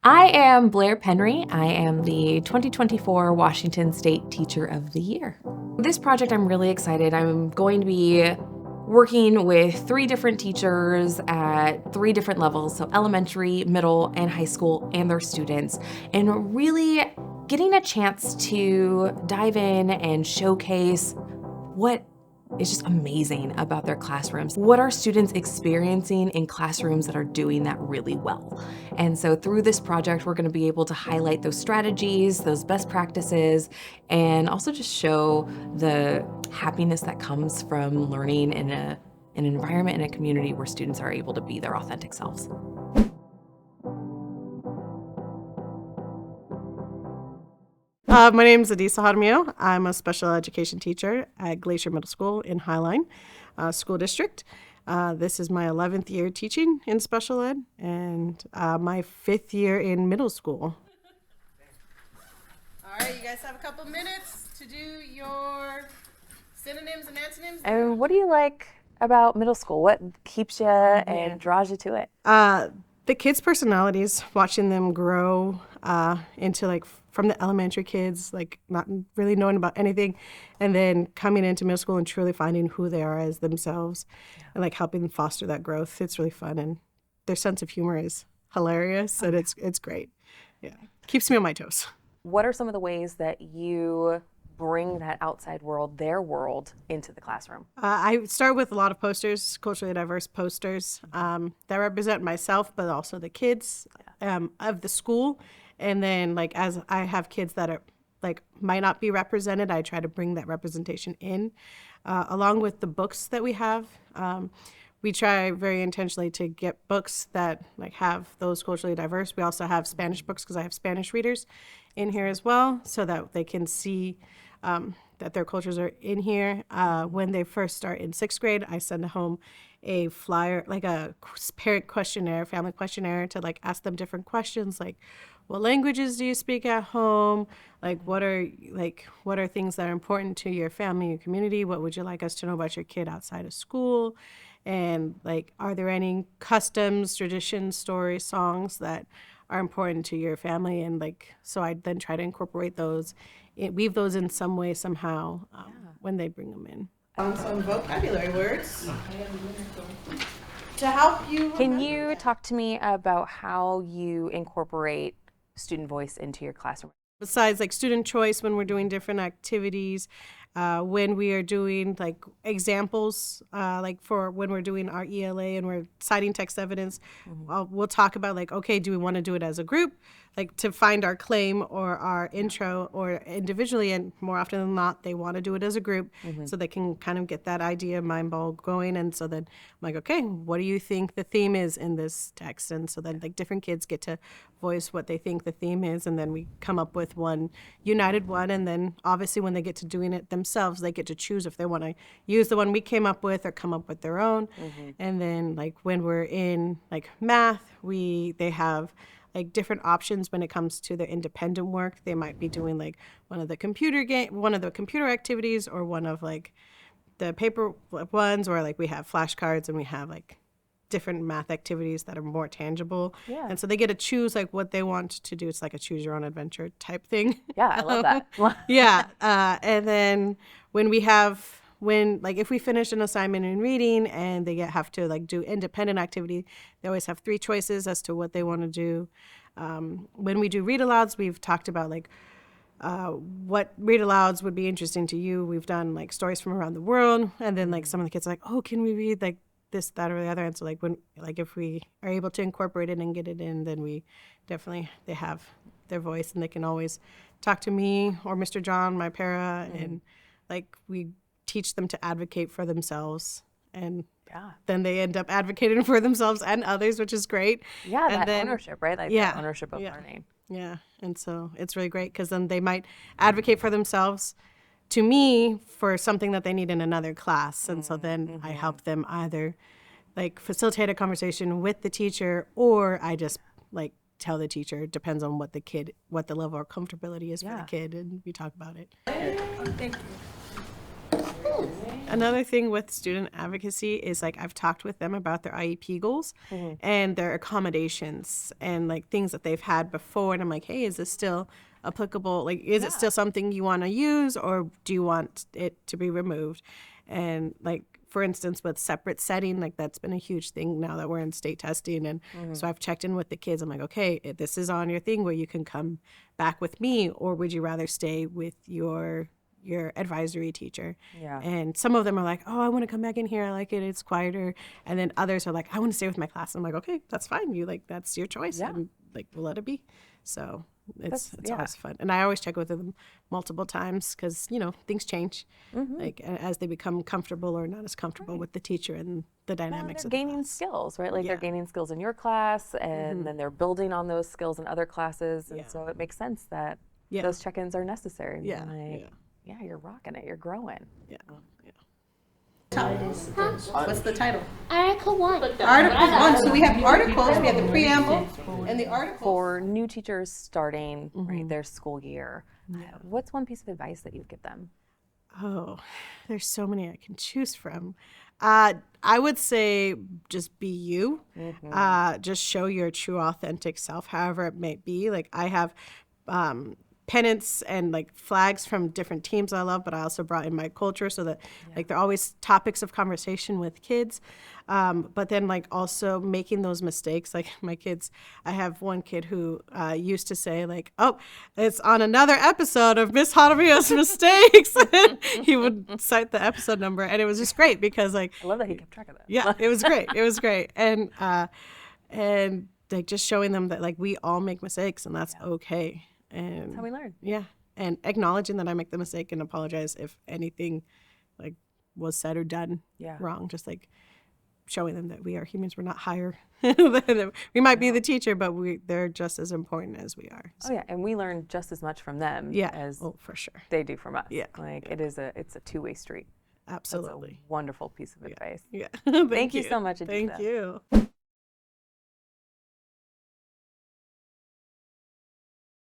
I am Blaire Penry. I am the 2024 Washington State Teacher of the Year. This project, I'm really excited. I'm going to be working with 3 different teachers at 3 different levels, so elementary, middle, and high school, and their students, and really getting a chance to dive in and showcase what is just amazing about their classrooms. What are students experiencing in classrooms that are doing that really well? And so through this project, we're gonna be able to highlight those strategies, those best practices, and also just show the happiness that comes from learning in an environment, in a community where students are able to be their authentic selves. My name is Adisa Jaramillo. I'm a special education teacher at Glacier Middle School in Highline School District. This is my 11th year teaching in special ed and my 5th year in middle school. All right, you guys have a couple minutes to do your synonyms and antonyms. And what do you like about middle school? What keeps you and draws you to it? The kids' personalities, watching them grow into like from the elementary kids, like not really knowing about anything, and then coming into middle school and truly finding who they are as themselves and like helping them foster that growth. It's really fun, and their sense of humor is hilarious, and it's great. Yeah, keeps me on my toes. What are some of the ways that you bring that outside world, their world, into the classroom? I start with a lot of posters, culturally diverse posters that represent myself, but also the kids of the school. And then, like, as I have kids that are like might not be represented, I try to bring that representation in, along with the books that we have. We try very intentionally to get books that like have those culturally diverse. We also have Spanish books because I have Spanish readers in here as well, so that they can see that their cultures are in here. When they first start in 6th grade, I send home a flyer, like a parent questionnaire, family questionnaire, to like ask them different questions, like what languages do you speak at home? Like what are things that are important to your family, your community? What would you like us to know about your kid outside of school? And like, are there any customs, traditions, stories, songs that are important to your family? And like, so I then try to incorporate those, weave those in some way, somehow, when they bring them in. Some vocabulary words to help you. Can you talk to me about how you incorporate student voice into your classroom? Besides like student choice, when we're doing different activities, when we are doing like examples, like for when we're doing our ELA and we're citing text evidence, we'll talk about like, okay, do we want to do it as a group, like to find our claim or our intro, or individually? And more often than not, they want to do it as a group, so they can kind of get that idea mind ball going. And so then I'm like, okay, what do you think the theme is in this text? And so then like different kids get to voice what they think the theme is, and then we come up with one united one. And then obviously when they get to doing it themselves, they get to choose if they want to use the one we came up with or come up with their own. And then like when we're in like math, they have like different options when it comes to their independent work. They might be doing like one of the computer activities, or one of like the paper ones, or like we have flashcards and we have like different math activities that are more tangible. Yeah. And so they get to choose like what they want to do. It's like a choose your own adventure type thing. Yeah, I love that. Yeah. And then if we finish an assignment in reading and they have to like do independent activity, they always have 3 choices as to what they want to do. When we do read alouds, we've talked about like what read alouds would be interesting to you. We've done like stories from around the world, and then like some of the kids are like, oh, can we read like this, that, or the other? And so if we are able to incorporate it and get it in, then they have their voice, and they can always talk to me or Mr. John, my para, and like we teach them to advocate for themselves, and then they end up advocating for themselves and others, which is great. Yeah, and that then, ownership, right? Like that ownership of learning. Yeah, and so it's really great because then they might advocate for themselves to me for something that they need in another class. And so then I help them either like facilitate a conversation with the teacher, or I just like tell the teacher, depends on what the level of comfortability is for the kid, and we talk about it. Thank you. Another thing with student advocacy is like I've talked with them about their IEP goals and their accommodations and like things that they've had before. And I'm like, hey, is this still applicable? Like, is it still something you want to use, or do you want it to be removed? And like, for instance, with separate setting, like that's been a huge thing now that we're in state testing. And so I've checked in with the kids. I'm like, okay, this is on your thing where you can come back with me, or would you rather stay with your advisory teacher? And some of them are like, oh, I want to come back in here, I like it, it's quieter. And then others are like, I want to stay with my class. I'm like, okay, that's fine, you like, that's your choice. And like, we'll let it be. So it's always fun. And I always check with them multiple times because, you know, things change like as they become comfortable or not as comfortable with the teacher and the dynamics of the gaining class. skills, right? Like they're gaining skills in your class, and then they're building on those skills in other classes. And so it makes sense that those check-ins are necessary. Yeah, you're rocking it. You're growing. What's the title? Article 1. Article 1. So we have articles, we have the preamble and the article. For new teachers starting right, their school year, what's one piece of advice that you'd give them? Oh, there's so many I can choose from. I would say just be you. Just show your true, authentic self, however it may be. Like I have pennants and like flags from different teams I love, but I also brought in my culture so that like they're always topics of conversation with kids. But then like also making those mistakes, like my kids, I have one kid who used to say like, oh, it's on another episode of Miss Javia's mistakes. He would cite the episode number, and it was just great because like, I love that he kept track of that. Yeah, it was great. It was great. And like just showing them that like we all make mistakes and that's okay. And that's how we learn. Yeah. And acknowledging that I make the mistake and apologize if anything like was said or done wrong. Just like showing them that we are humans. We're not higher. We might be the teacher, but they're just as important as we are. So. Oh yeah, and we learn just as much from them as for sure. they do from us. Yeah. Like it's a two-way street. Absolutely. That's a wonderful piece of advice. Yeah. Thank you so much, Adisa. Thank you.